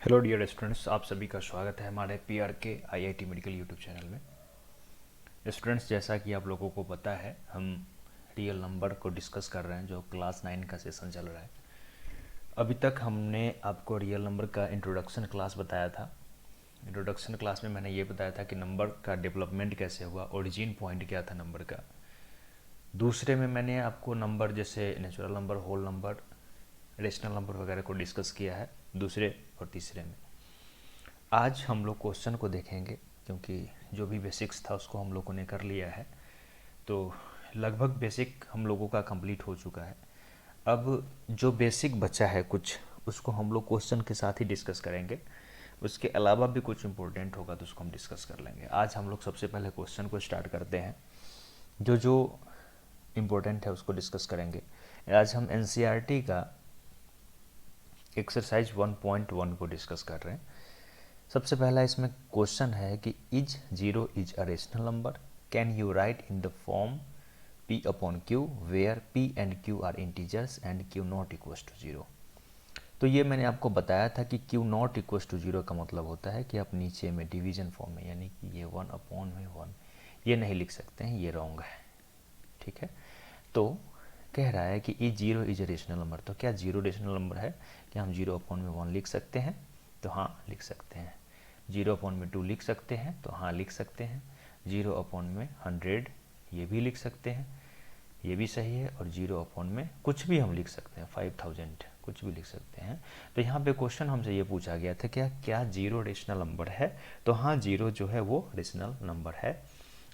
Hello dear students, आप सभी का स्वागत है हमारे PRK IIT medical YouTube channel में। स्टूडेंट्स, जैसा कि आप लोगों को पता है, हम रियल नंबर को डिस्कस कर रहे हैं जो क्लास 9 का सेशन चल रहा है। अभी तक हमने आपको रियल नंबर का इंट्रोडक्शन क्लास बताया था। इंट्रोडक्शन क्लास में मैंने ये बताया था कि नंबर का डेवलपमेंट कैसे हुआ, ओरिजिन पॉइंट क्या था नंबर का। दूसरे में मैंने आपको नंबर जैसे natural number, whole number, rational number वगैरह को डिस्कस किया है दूसरे और तीसरे में। आज हम लोग क्वेश्चन को देखेंगे, क्योंकि जो भी बेसिक्स था उसको हम लोगों ने कर लिया है, तो लगभग बेसिक हम लोगों का कंप्लीट हो चुका है। अब जो बेसिक बचा है कुछ, उसको हम लोग क्वेश्चन के साथ ही डिस्कस करेंगे। उसके अलावा भी कुछ इम्पोर्टेंट होगा तो उसको हम डिस्कस कर लेंगे। आज हम लोग सबसे पहले क्वेश्चन को स्टार्ट करते हैं। जो जो इम्पोर्टेंट है उसको डिस्कस करेंगे। आज हम NCERT का एक्सरसाइज 1.1 को डिस्कस कर रहे हैं। सबसे पहला इसमें क्वेश्चन है कि is zero is a rational number, can you write in the form p upon q where p and q are integers and q not equal to zero. तो ये मैंने आपको बताया था कि q not equal to zero का मतलब होता है कि आप नीचे में डिवीजन फॉर्म में, यानी कि ये 1 अपॉन में 1 ये नहीं लिख सकते हैं, ये रॉन्ग है। ठीक है, तो कह रहा है कि ई zero is a rational number. तो क्या जीरो रेशनल नंबर है? क्या हम 0 अपॉन में 1 लिख सकते हैं? तो हाँ, लिख सकते हैं। 0 अपॉन में 2 लिख सकते हैं? तो हाँ, लिख सकते हैं। 0 अपॉन में 100 ये भी लिख सकते हैं, ये भी सही है। और 0 अपॉन में कुछ भी हम लिख सकते हैं, 5000 कुछ भी लिख सकते हैं। तो यहाँ पे क्वेश्चन हमसे ये पूछा गया था, क्या जीरो रेशनल नंबर है? तो हाँ, जीरो जो है वो रेशनल नंबर है।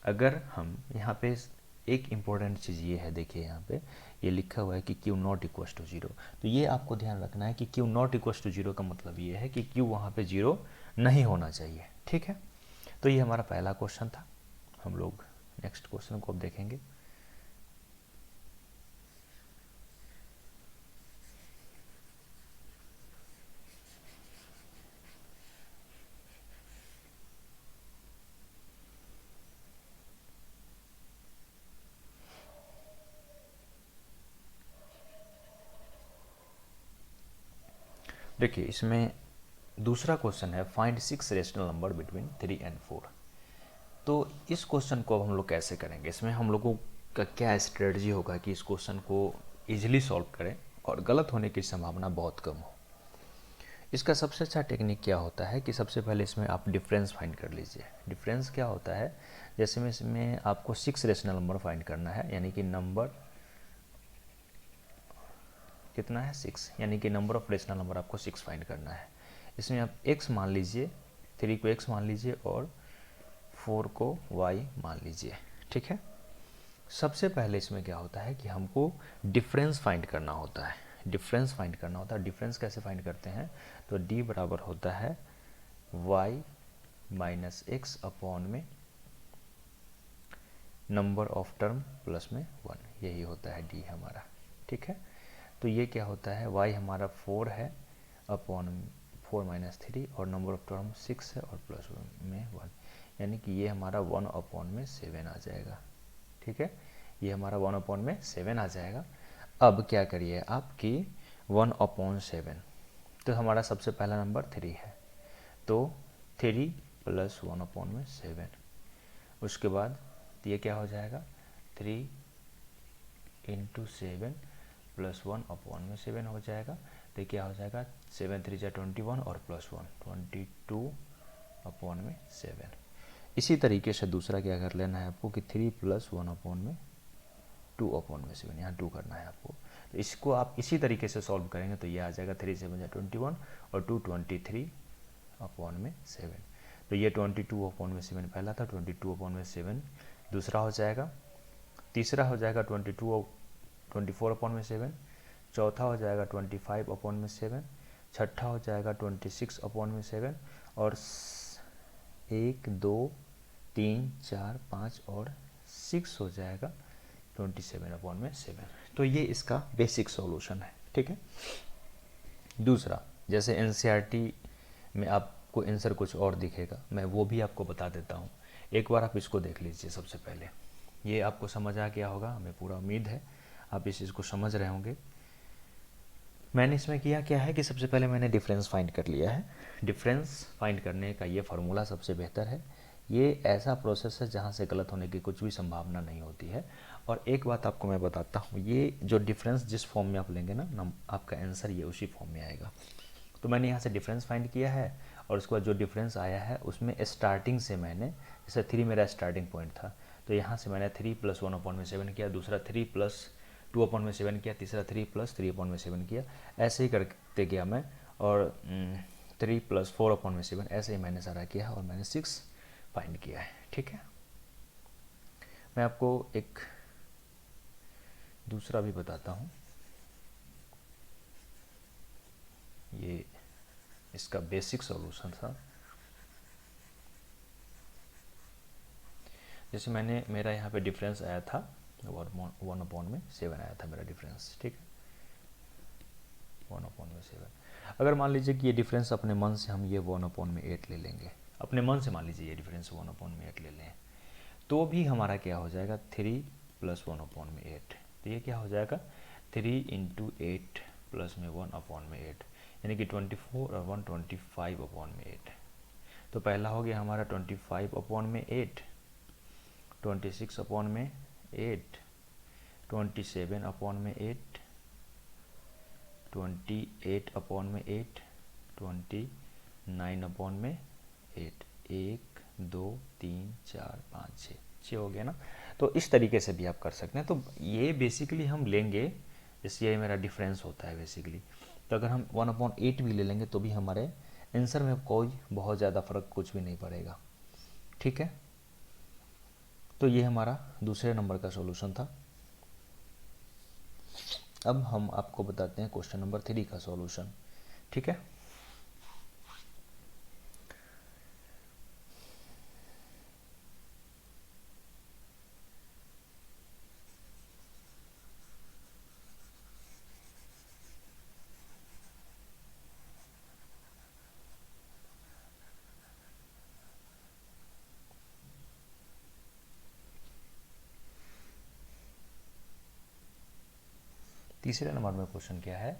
अगर हम यहाँ पे एक इम्पॉर्टेंट चीज़ ये है, देखिए यहाँ पे ये लिखा हुआ है कि Q not equal to zero. तो ये आपको ध्यान रखना है कि Q not equal to zero का मतलब ये है कि क्यू वहाँ पे जीरो नहीं होना चाहिए। ठीक है, तो ये हमारा पहला क्वेश्चन था। हम लोग नेक्स्ट क्वेश्चन को अब देखेंगे। देखिए, इसमें दूसरा क्वेश्चन है, find 6 rational number between 3 and 4। तो इस क्वेश्चन को अब हम लोग कैसे करेंगे? इसमें हम लोगों का क्या स्ट्रेटजी होगा कि इस क्वेश्चन को इजीली सॉल्व करें और गलत होने की संभावना बहुत कम हो। इसका सबसे अच्छा टेक्निक क्या होता है कि सबसे पहले इसमें आप डिफरेंस फाइंड कर लीजिए। डिफरेंस क्या होता है? जैसे में इसमें आपको 6 रेशनल नंबर फाइंड करना है, यानी कि नंबर कितना है? 6, यानी कि नंबर ऑफ रेशनल नंबर आपको 6 फाइंड करना है। इसमें आप x मान लीजिए, 3 को x मान लीजिए और 4 को y मान लीजिए। ठीक है, सबसे पहले इसमें क्या होता है कि हमको डिफरेंस फाइंड करना होता है। डिफरेंस फाइंड करना होता है। डिफरेंस कैसे फाइंड करते हैं? तो d बराबर होता है y माइनस एक्स अपॉन में नंबर ऑफ टर्म प्लस में 1, यही होता है d हमारा। ठीक है, तो ये क्या होता है? y हमारा 4 है अपॉन 4 माइनस 3 और नंबर ऑफ टर्म 6 है और प्लस में 1, यानी कि ये हमारा 1 अपॉन में 7 आ जाएगा। ठीक है, ये हमारा 1 अपॉन में 7 आ जाएगा। अब क्या करिए आप कि 1 अपॉन 7, तो हमारा सबसे पहला नंबर 3 है, तो 3 प्लस 1 अपॉन में 7। उसके बाद ये क्या हो जाएगा? 3 इंटू 7 प्लस 1 अपॉन में 7 हो जाएगा। तो क्या हो जाएगा? 7 3 जा 21 और प्लस 1 22 अपॉन में 7। इसी तरीके से दूसरा क्या कर लेना है आपको कि 3 प्लस 1 अपॉन में 2 अपॉन में 7, यहाँ 2 करना है आपको। तो इसको आप इसी तरीके से सॉल्व करेंगे तो ये आ जाएगा 3 7 जा 21 और 2 23 अपॉन में 7। तो ये 22 अपॉन में 7 पहला था, 22 अपॉन में 7 दूसरा हो जाएगा, तीसरा हो जाएगा 24 अपॉन में 7, चौथा हो जाएगा 25 अपॉन में 7, छठा हो जाएगा 26 अपॉन में 7 और 1 2 3 4 5 और 6 हो जाएगा 27 अपॉन में 7। तो ये इसका बेसिक सॉल्यूशन है। ठीक है, दूसरा, जैसे NCERT में आपको आंसर कुछ और दिखेगा, मैं वो भी आपको बता देता हूँ। एक बार आप इसको देख लीजिए। सबसे पहले ये आपको समझ आ गया होगा, हमें पूरा उम्मीद है आप इस चीज़ को समझ रहे होंगे। मैंने इसमें किया क्या है कि सबसे पहले मैंने डिफरेंस फाइंड कर लिया है। डिफरेंस फाइंड करने का ये फार्मूला सबसे बेहतर है। ये ऐसा प्रोसेस है जहाँ से गलत होने की कुछ भी संभावना नहीं होती है। और एक बात आपको मैं बताता हूँ, ये जो डिफरेंस जिस फॉर्म में आप लेंगे ना, आपका आंसर ये उसी फॉर्म में आएगा। तो मैंने यहाँ से डिफरेंस फाइंड किया है और उसके बाद जो डिफरेंस आया है उसमें स्टार्टिंग से मैंने, जैसे 3 मेरा स्टार्टिंग पॉइंट था, तो यहाँ से मैंने 3 + 1/7 किया, दूसरा 3 + 2/7 किया, तीसरा 3 + 3/7 किया, ऐसे ही करते गया मैं। और 3 + 4/7 ऐसे ही मैंने सारा किया और मैंने 6 फाइंड किया है। ठीक है, मैं आपको एक दूसरा भी बताता हूँ। ये इसका बेसिक सॉल्यूशन था। जैसे मेरा यहाँ पे डिफरेंस आया था 1/7 आया था मेरा डिफरेंस। ठीक है, 1/7। अगर मान लीजिए कि ये डिफरेंस अपने मन से हम ये 1/8 ले लेंगे, अपने मन से मान लीजिए ये डिफरेंस 1/8 ले लें, तो भी हमारा क्या हो जाएगा 3 + 1/8। तो ये क्या हो जाएगा 3 × 8 प्लस में 1/8, यानी कि 24 और 1 25/8। तो पहला हो गया हमारा 25/8, 26/8, 27/8, 28/8, 29/8। 1 2 3 4 5 6 हो गया ना। तो इस तरीके से भी आप कर सकते हैं। तो ये बेसिकली हम लेंगे, जैसे ये मेरा डिफरेंस होता है बेसिकली, तो अगर हम 1/8 भी ले लेंगे तो भी हमारे आंसर में कोई बहुत ज़्यादा फर्क कुछ भी नहीं पड़ेगा। ठीक है, तो ये हमारा दूसरे नंबर का सॉल्यूशन था। अब हम आपको बताते हैं क्वेश्चन नंबर 3 का सॉल्यूशन। ठीक है, तीसरे नंबर में क्वेश्चन क्या है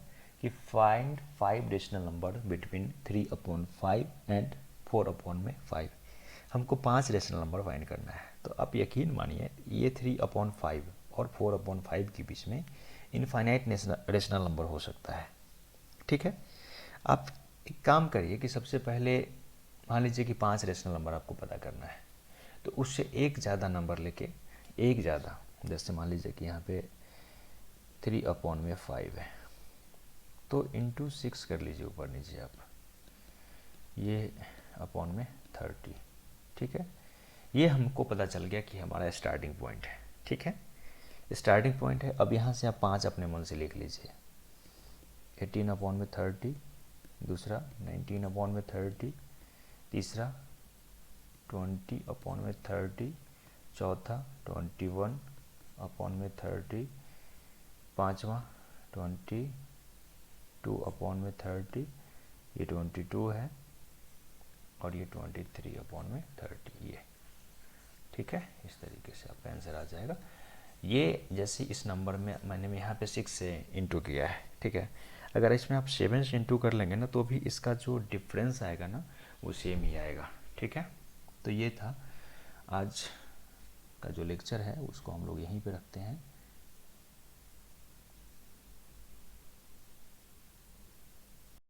कि find 5 rational number between 3/5 and 4/5। हमको 5 रेशनल नंबर फाइंड करना है। तो आप यकीन मानिए ये 3/5 और 4/5 के बीच में इनफाइनाइट रेशनल नंबर हो सकता है। ठीक है, आप एक काम करिए कि सबसे पहले मान लीजिए कि 5 रेशनल नंबर आपको पता करना है, तो उससे एक ज़्यादा नंबर लेके, एक ज़्यादा, जैसे मान लीजिए कि यहाँ पे 3/5 है, तो इंटू 6 कर लीजिए ऊपर नीचे आप, ये /30। ठीक है, ये हमको पता चल गया कि हमारा स्टार्टिंग पॉइंट है। ठीक है, स्टार्टिंग पॉइंट है। अब यहाँ से आप 5 अपने मन से लिख लीजिए, 18/30, दूसरा 19/30, तीसरा 20/30, चौथा 21/30, पाँचवा 22/30, ये 22 है और ये 23/30 ये। ठीक है, इस तरीके से आपका आंसर आ जाएगा। ये जैसे इस नंबर में मैंने यहाँ पे 6 से इंटू किया है। ठीक है, अगर इसमें आप 7 से इंटू कर लेंगे ना तो भी इसका जो डिफरेंस आएगा ना वो सेम ही आएगा। ठीक है, तो ये था आज का जो लेक्चर है, उसको हम लोग यहीं पे रखते हैं।